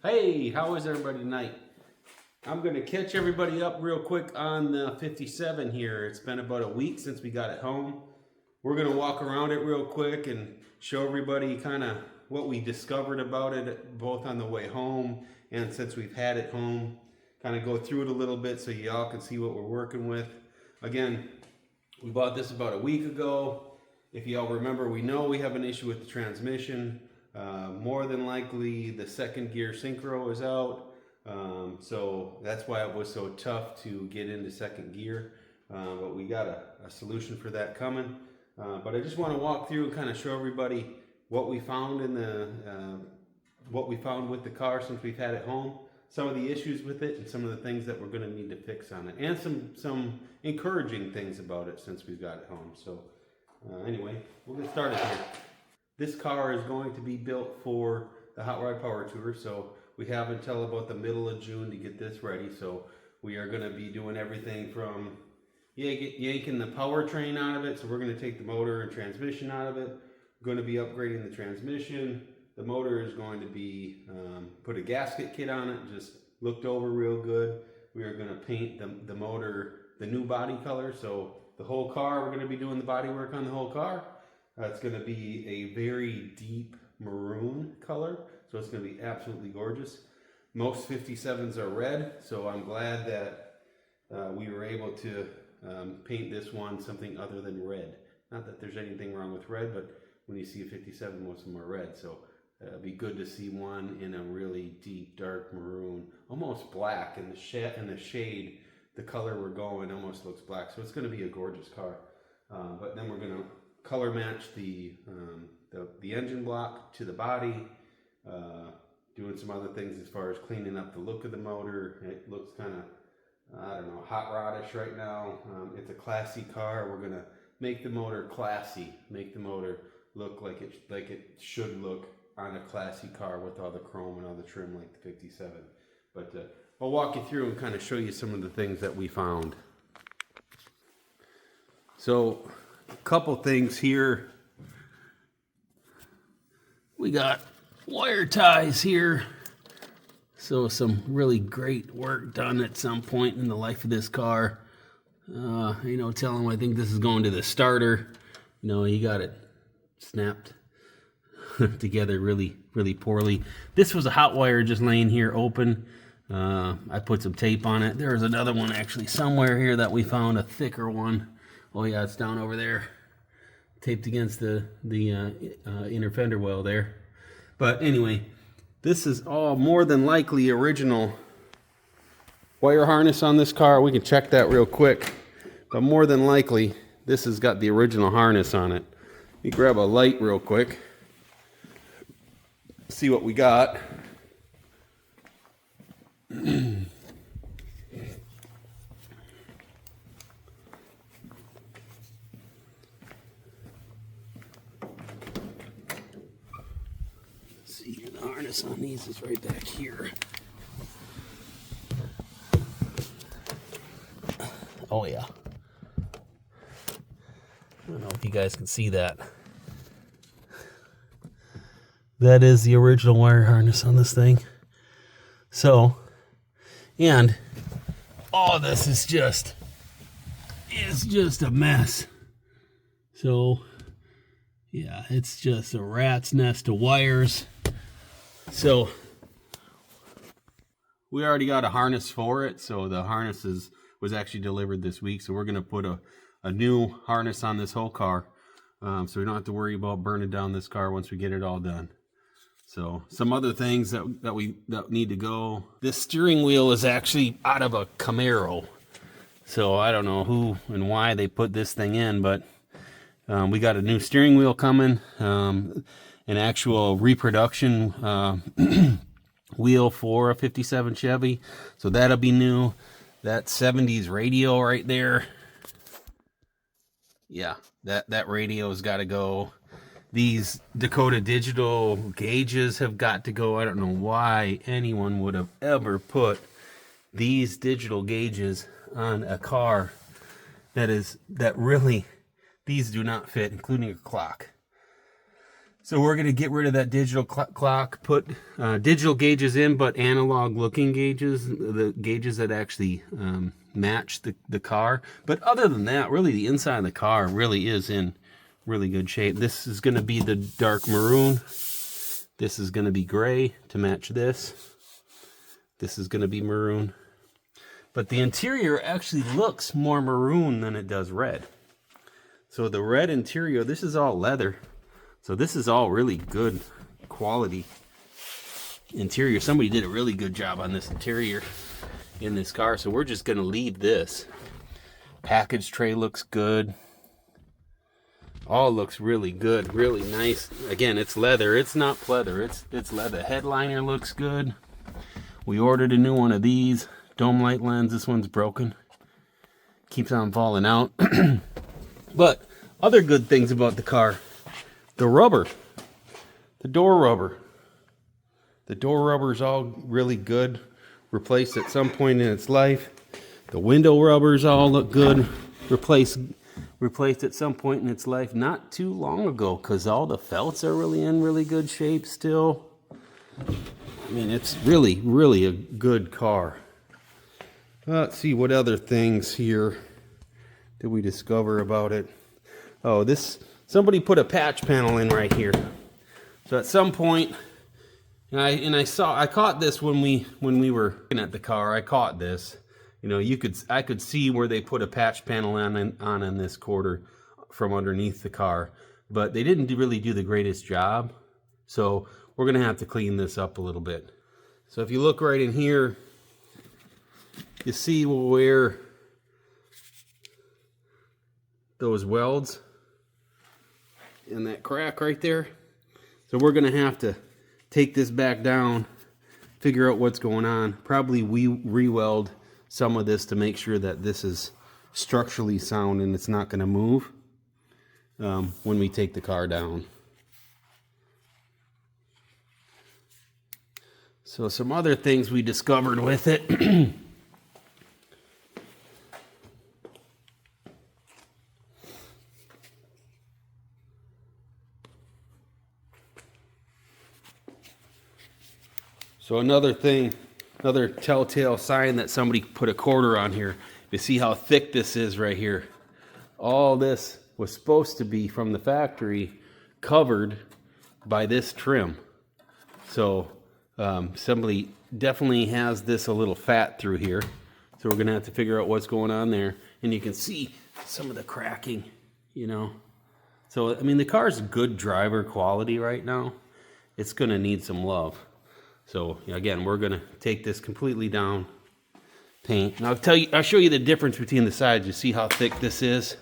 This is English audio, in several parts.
Hey, how is everybody tonight? I'm going to catch everybody up real quick on the 57 here. It's been about a week since we got it home. We're going to walk around it real quick and show everybody kind of what we discovered about it, both on the way home and since we've had it home. Kind of go through it a little bit so y'all can see what we're working with. Again, we bought this about a week ago. If y'all remember, we know we have an issue with the transmission. More than likely the second gear synchro is out. So that's why it was so tough to get into second gear. But we got a solution for that coming. But I just want to walk through and kind of show everybody what we found with the car since we've had it home, some of the issues with it, and some of the things that we're going to need to fix on it, and some encouraging things about it since we've got it home. So anyway, we'll get started here. This car is going to be built for the Hot Rod Power Tour, so we have until about the middle of June to get this ready. So we are going to be doing everything from yanking the powertrain out of it. So we're going to take the motor and transmission out of it. We're going to be upgrading the transmission. The motor is going to be put a gasket kit on it, just looked over real good. We are going to paint the motor the new body color. So the whole car, we're going to be doing the body work on the whole car. It's going to be a very deep maroon color, so it's going to be absolutely gorgeous. Most 57s are red, so I'm glad that we were able to paint this one something other than red. Not that there's anything wrong with red, but when you see a 57, most of them are red, so it'd be good to see one in a really deep, dark maroon, almost black, and the shade, the color we're going almost looks black, so it's going to be a gorgeous car. But then we're going to color match the engine block to the body, doing some other things as far as cleaning up the look of the motor. It looks kind of, I don't know, hot rodish right now. It's a classy car. We're gonna make the motor classy, make the motor look like it should look on a classy car with all the chrome and all the trim like the 57. But I'll walk you through and kind of show you some of the things that we found. So a couple things here. We got wire ties here. So some really great work done at some point in the life of this car. Tell them I think this is going to the starter. You got it snapped together really, really poorly. This was a hot wire just laying here open. I put some tape on it. There's another one actually somewhere here that we found, a thicker one. Oh yeah, it's down over there, taped against the inner fender well there. But anyway, this is all more than likely original wire harness on this car. We can check that real quick. But more than likely, this has got the original harness on it. Let me grab a light real quick. See what we got. The harness on these is right back here. Oh yeah. I don't know if you guys can see that. That is the original wire harness on this thing. So, and all this is just a mess. So, yeah, it's just a rat's nest of wires. So we already got a harness for it. So the harness was actually delivered this week. So we're going to put a new harness on this whole car. So we don't have to worry about burning down this car once we get it all done. So some other things that need to go. This steering wheel is actually out of a Camaro. So I don't know who and why they put this thing in, but we got a new steering wheel coming. An actual reproduction wheel for a 57 Chevy. So that'll be new. That 70s radio right there. Yeah, that radio's got to go. These Dakota Digital gauges have got to go. I don't know why anyone would have ever put these digital gauges on a car that really, these do not fit, including a clock. So we're going to get rid of that digital clock, put digital gauges in, but analog looking gauges, the gauges that actually match the car. But other than that, really the inside of the car really is in really good shape. This is going to be the dark maroon. This is going to be gray to match this. This is going to be maroon. But the interior actually looks more maroon than it does red. So the red interior, this is all leather. So this is all really good quality interior. Somebody did a really good job on this interior in this car. So we're just going to leave this. Package tray looks good. All looks really good, really nice. Again, it's leather. It's not pleather. It's leather. Headliner looks good. We ordered a new one of these. Dome light lens. This one's broken. Keeps on falling out. But other good things about the car. The rubber, the door rubber. The door rubber is all really good. Replaced at some point in its life. The window rubbers all look good. Replaced at some point in its life not too long ago, because all the felts are really in really good shape still. I mean, it's really, really a good car. Let's see what other things here did we discover about it. Oh, somebody put a patch panel in right here. So at some point, and I caught this when we were looking at the car. I caught this. You know, I could see where they put a patch panel on in this quarter from underneath the car, but they didn't really do the greatest job. So we're gonna have to clean this up a little bit. So if you look right in here, you see where those welds in that crack right there. So we're gonna have to take this back down, figure out what's going on. Probably re-weld some of this to make sure that this is structurally sound and it's not gonna move when we take the car down. So some other things we discovered with it. So another thing, another telltale sign that somebody put a quarter on here. You see how thick this is right here. All this was supposed to be from the factory covered by this trim. So somebody definitely has this a little fat through here. So we're gonna have to figure out what's going on there. And you can see some of the cracking, you know. So, I mean, the car's good driver quality right now. It's gonna need some love. So again, we're gonna take this completely down, paint, and I'll show you the difference between the sides. You see how thick this is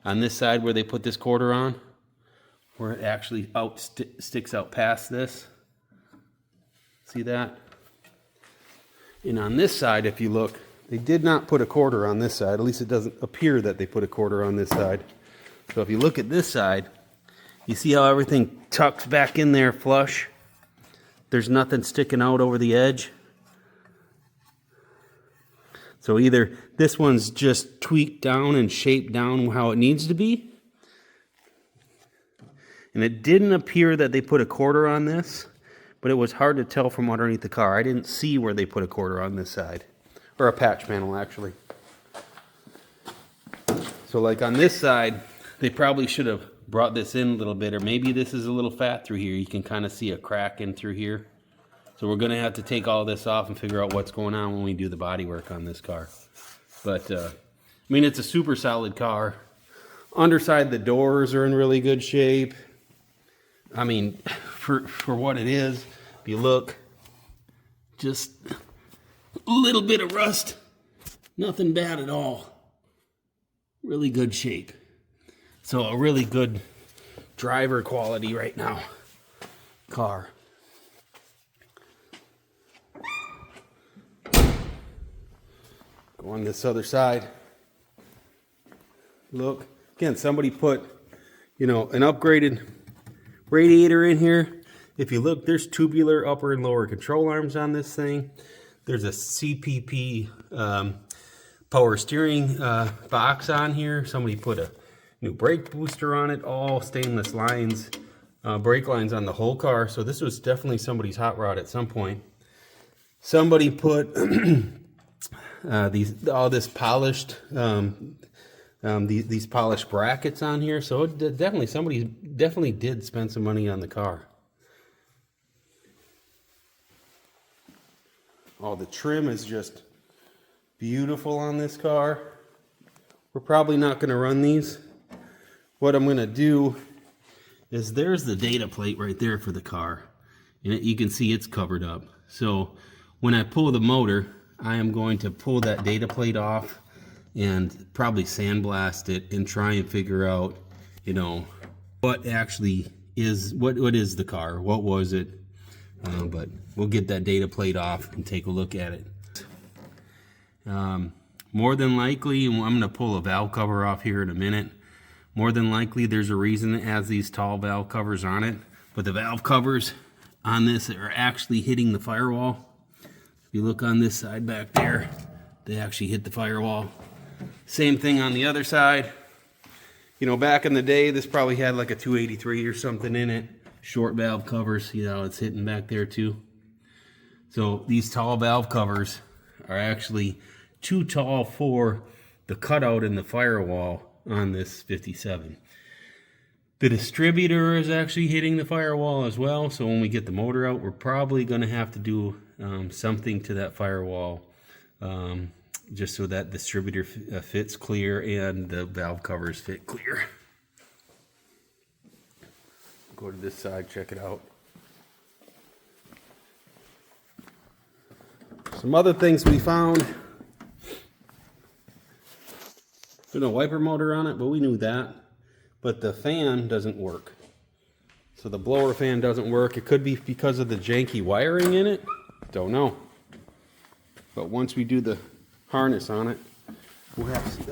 on this side where they put this quarter on, where it actually sticks out past this. See that? And on this side, if you look, they did not put a quarter on this side. At least it doesn't appear that they put a quarter on this side. So if you look at this side, you see how everything tucks back in there flush? There's nothing sticking out over the edge. So either this one's just tweaked down and shaped down how it needs to be. And it didn't appear that they put a quarter on this, but it was hard to tell from underneath the car. I didn't see where they put a quarter on this side. Or a patch panel, actually. So like on this side, they probably should have brought this in a little bit, or maybe this is a little fat through here. You can kind of see a crack in through here. So we're gonna have to take all this off and figure out what's going on when we do the body work on this car. But I mean, it's a super solid car. Underside, the doors are in really good shape. I mean, for what it is, if you look, just a little bit of rust, nothing bad at all. Really good shape. So a really good driver quality right now car. Go on this other side. Look, again, somebody put, you know, an upgraded radiator in here. If you look, there's tubular upper and lower control arms on this thing. There's a CPP power steering box on here. Somebody put a new brake booster on it, all stainless lines. brake lines on the whole car. So this was definitely somebody's hot rod at some point. Somebody put this polished these polished brackets on here. So it somebody definitely did spend some money on the car. Oh, the trim is just beautiful on this car. We're probably not going to run these. What I'm going to do is there's the data plate right there for the car. And you can see it's covered up. So when I pull the motor, I am going to pull that data plate off and probably sandblast it and try and figure out, you know, what actually is, what is the car? What was it? But we'll get that data plate off and take a look at it. More than likely, I'm going to pull a valve cover off here in a minute. More than likely, there's a reason it has these tall valve covers on it. But the valve covers on this are actually hitting the firewall. If you look on this side back there, they actually hit the firewall. Same thing on the other side. You know, back in the day, this probably had like a 283 or something in it. Short valve covers, you know, it's hitting back there too. So these tall valve covers are actually too tall for the cutout in the firewall on this 57. The distributor is actually hitting the firewall as well. So when we get the motor out, we're probably going to have to do something to that firewall just so that distributor fits clear and the valve covers fit clear. Go to this side, check it out. Some other things we found. There's no wiper motor on it, but we knew that. But the fan doesn't work. So the blower fan doesn't work. It could be because of the janky wiring in it. Don't know. But once we do the harness on it, we'll have to see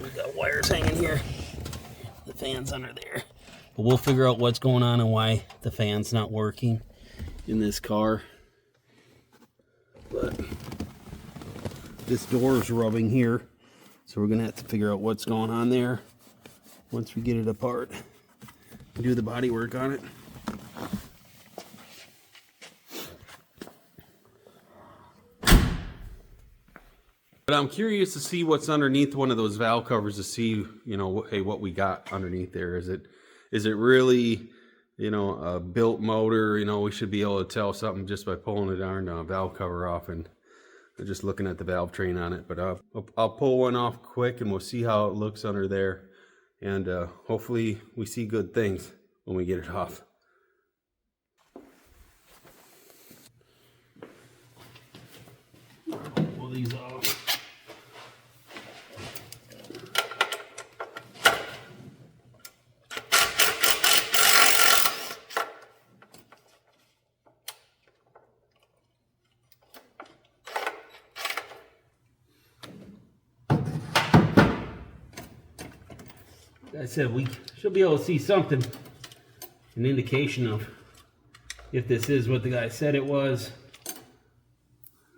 we've got wires hanging here. The fan's under there. But we'll figure out what's going on and why the fan's not working in this car. But this door is rubbing here, so we're gonna have to figure out what's going on there once we get it apart and do the body work on it. But I'm curious to see what's underneath one of those valve covers to see, you know, hey, what we got underneath there. Is it really, you know, a built motor? You know, we should be able to tell something just by pulling the darn valve cover off and just looking at the valve train on it. But I'll pull one off quick and we'll see how it looks under there. And hopefully we see good things when we get it off. Pull these off. I said we should be able to see something, an indication of if this is what the guy said it was.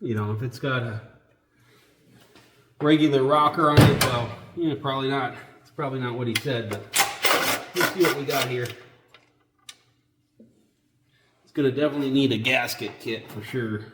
You know, if it's got a regular rocker on it, well, yeah, probably not. It's probably not what he said, but let's see what we got here. It's gonna definitely need a gasket kit for sure.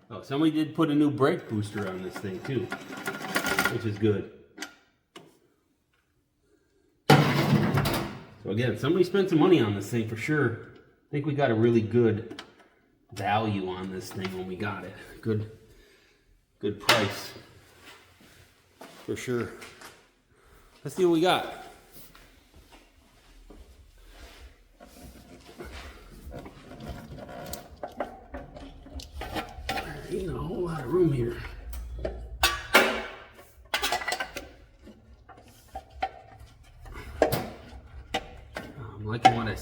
Oh, somebody did put a new brake booster on this thing too, which is good. So again, somebody spent some money on this thing for sure. I think we got a really good value on this thing when we got it. Good price for sure. Let's see what we got. There ain't a whole lot of room here.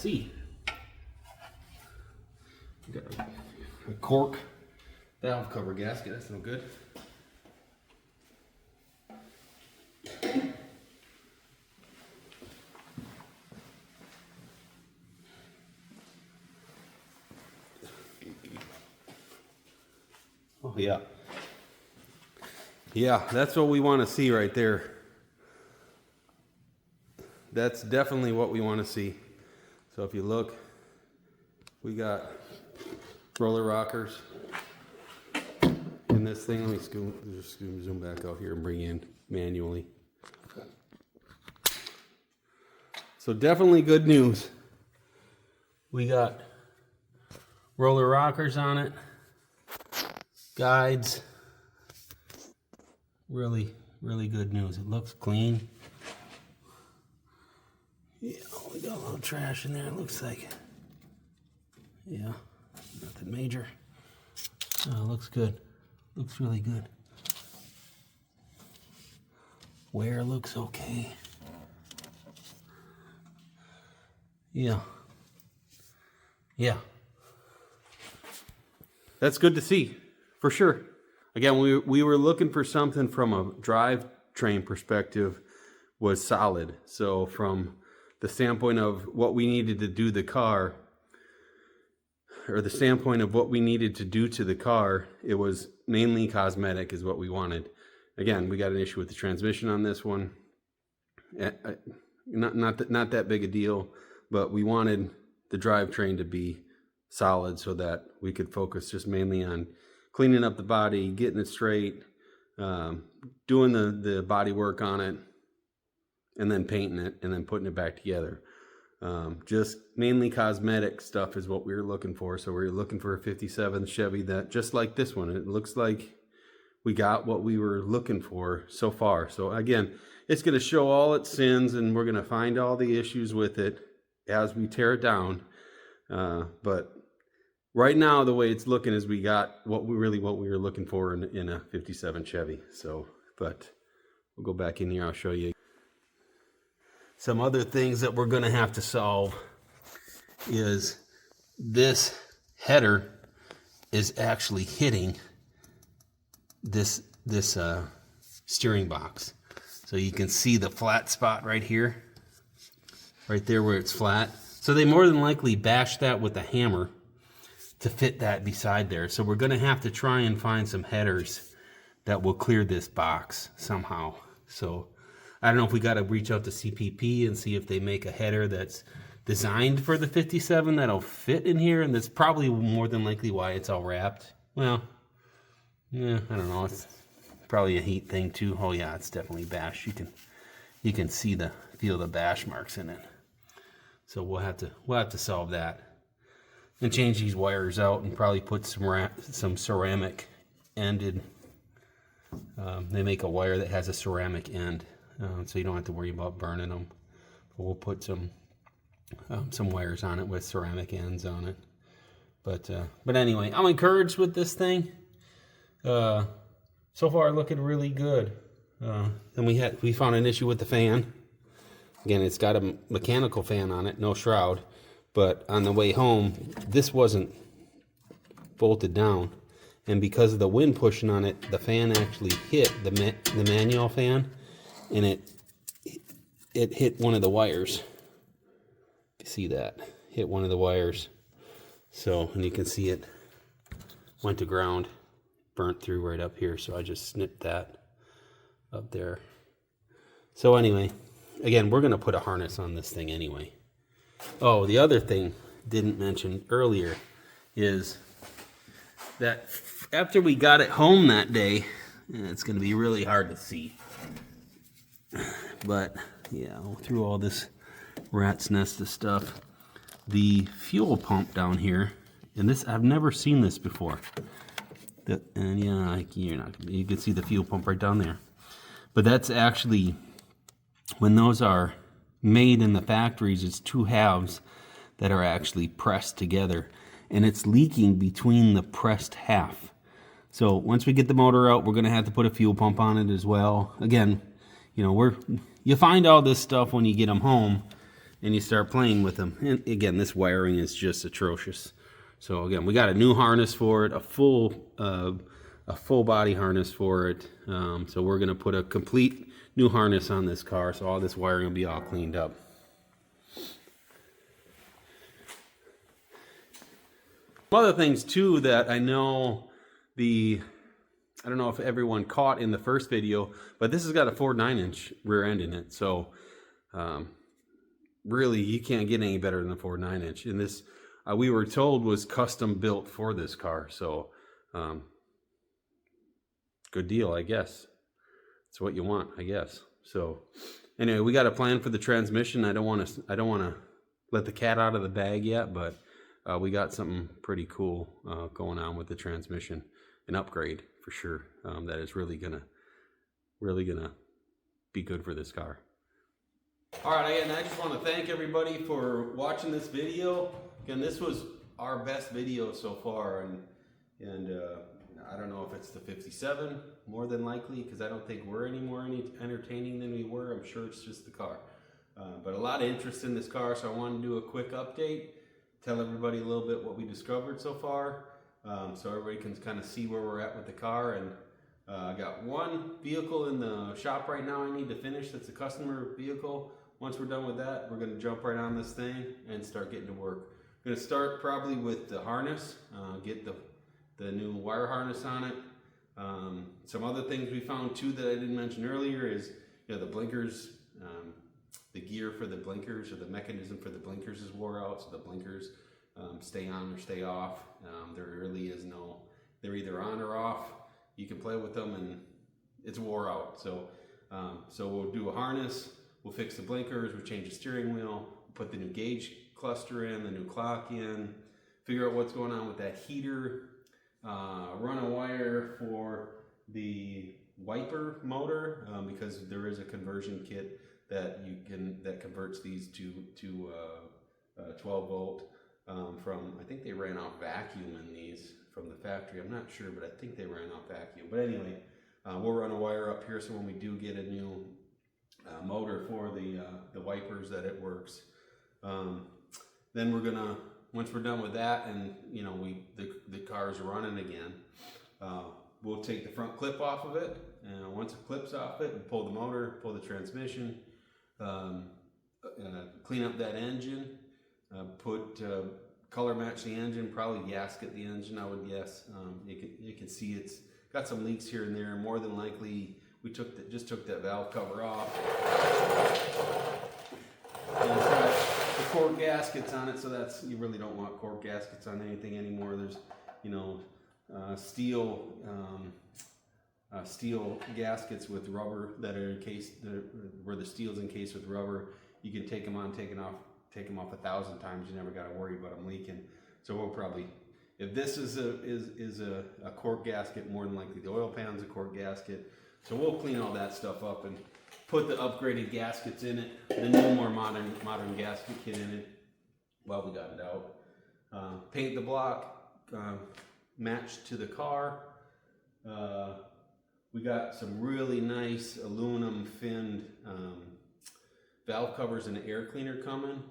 see. We got a cork valve cover gasket. That's no good. Oh yeah. Yeah, that's what we want to see right there. That's definitely what we want to see. So if you look, we got roller rockers in this thing. Let me just zoom back out here and bring in manually. So definitely good news. We got roller rockers on it, guides. Really, really good news. It looks clean. Yeah, we got a little trash in there, it looks like. Yeah, nothing major. Oh, looks good. Looks really good. Wear looks okay. Yeah. Yeah. That's good to see, for sure. Again, we were looking for something from a drivetrain perspective was solid. So from the standpoint of what we needed to do the car, or the standpoint of what we needed to do to the car, it was mainly cosmetic is what we wanted. Again, we got an issue with the transmission on this one. Not that big a deal, but we wanted the drivetrain to be solid so that we could focus just mainly on cleaning up the body, getting it straight, doing the body work on it, and then painting it, and then putting it back together. Just mainly cosmetic stuff is what we were looking for. So we were looking for a 57 Chevy that, just like this one, it looks like we got what we were looking for so far. So again, it's going to show all its sins, and we're going to find all the issues with it as we tear it down. But right now, the way it's looking is we got what we were looking for in a 57 Chevy. So, but we'll go back in here. I'll show you some other things that we're going to have to solve. Is this header is actually hitting this steering box. So you can see the flat spot right here, right there where it's flat. So they more than likely bashed that with a hammer to fit that beside there. So we're going to have to try and find some headers that will clear this box somehow. So I don't know if we got to reach out to CPP and see if they make a header that's designed for the 57 that'll fit in here, and that's probably more than likely why it's all wrapped. Well, yeah, I don't know. It's probably a heat thing too. Oh yeah, it's definitely bashed. You can feel the bash marks in it. So we'll have to solve that and change these wires out and probably put some ceramic ended. They make a wire that has a ceramic end, so you don't have to worry about burning them. But we'll put some wires on it with ceramic ends on it. But anyway, I'm encouraged with this thing. So far looking really good. Then we found an issue with the fan. Again, it's got a mechanical fan on it, no shroud. But on the way home, this wasn't bolted down. And because of the wind pushing on it, the fan actually hit the manual fan, and it hit one of the wires. You see that? Hit one of the wires. So, and you can see it went to ground, burnt through right up here. So I just snipped that up there. So anyway, again, we're going to put a harness on this thing anyway. Oh, the other thing didn't mention earlier is that after we got it home that day, and it's going to be really hard to see, but yeah, through all this rat's nest of stuff, the fuel pump down here, and this, I've never seen this before, and yeah, you can see the fuel pump right down there, but that's actually, when those are made in the factories, it's two halves that are actually pressed together, and it's leaking between the pressed half. So once we get the motor out, we're going to have to put a fuel pump on it as well. Again, you find all this stuff when you get them home, and you start playing with them. And again, this wiring is just atrocious. So again, we got a new harness for it, a full body harness for it. So we're gonna put a complete new harness on this car, so all this wiring will be all cleaned up. Other things too that I know I don't know if everyone caught in the first video, but this has got a 4.9-inch rear end in it. So really, you can't get any better than a 4.9-inch. And this, we were told, was custom built for this car. So good deal, I guess. It's what you want, I guess. So anyway, we got a plan for the transmission. I don't want to let the cat out of the bag yet, but we got something pretty cool going on with the transmission, an upgrade for sure. That is really gonna be good for this car. All right, again, I just want to thank everybody for watching this video. Again, this was our best video so far, and I don't know if it's the 57, more than likely, because I don't think we're any more entertaining than we were. I'm sure it's just the car. But a lot of interest in this car, so I wanted to do a quick update, tell everybody a little bit what we discovered so far, so everybody can kind of see where we're at with the car. And I got one vehicle in the shop right now I need to finish. That's a customer vehicle. Once we're done with that, we're going to jump right on this thing and start getting to work. I'm going to start probably with the harness, get the new wire harness on it. Some other things we found too that I didn't mention earlier is, the blinkers, the gear for the blinkers, or the mechanism for the blinkers is wore out, so the blinkers stay on or stay off. There really is no, they're either on or off. You can play with them and it's wore out. So we'll do a harness, we'll fix the blinkers, we'll change the steering wheel, put the new gauge cluster in, the new clock in, figure out what's going on with that heater, run a wire for the wiper motor, because there is a conversion kit that converts these to 12 volt from, I think they ran off vacuum in these from the factory. I'm not sure, but I think they ran off vacuum. But anyway, we'll run a wire up here so when we do get a new motor for the wipers, that it works. Then we're gonna, once we're done with that, and the car's running again, we'll take the front clip off of it, and once it clips off it, we pull the motor, pull the transmission, clean up that engine, put color match the engine, probably gasket the engine, I would guess. You can see it's got some leaks here and there. More than likely, we just took that valve cover off. And it's got the cork gaskets on it, so you really don't want cork gaskets on anything anymore. There's steel gaskets with rubber that are encased, where the steel's encased with rubber. You can take them on, take them off 1,000 times. You never got to worry about them leaking. So we'll probably, if this is a cork gasket, more than likely the oil pan's a cork gasket. So we'll clean all that stuff up and put the upgraded gaskets in it, the new more modern gasket kit in it while we got it out. Paint the block, matched to the car. We got some really nice aluminum finned valve covers and an air cleaner coming,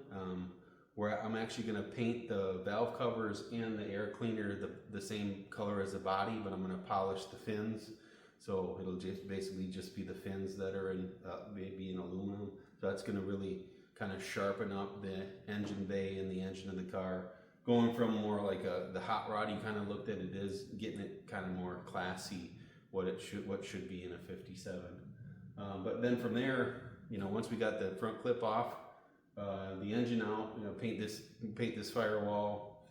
where I'm actually going to paint the valve covers and the air cleaner the same color as the body, but I'm going to polish the fins. So it'll just basically just be the fins that are in maybe in aluminum. So that's going to really kind of sharpen up the engine bay and the engine of the car, going from more like the hot roddy kind of look that it is, getting it kind of more classy, what should be in a 57. But then from there, once we got the front clip off, the engine out, paint this firewall,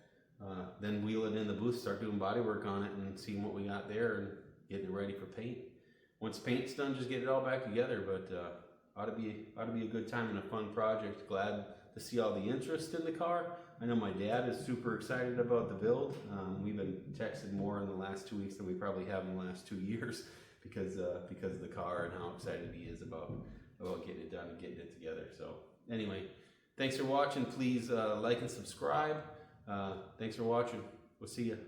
then wheel it in the booth, start doing body work on it and seeing what we got there and getting it ready for paint. Once paint's done, just get it all back together. But ought to be a good time and a fun project. Glad to see all the interest in the car. I know my dad is super excited about the build. We've been texting more in the last 2 weeks than we probably have in the last 2 years because of the car and how excited he is about getting it done and getting it together. So anyway, thanks for watching. Please like and subscribe. Thanks for watching. We'll see you.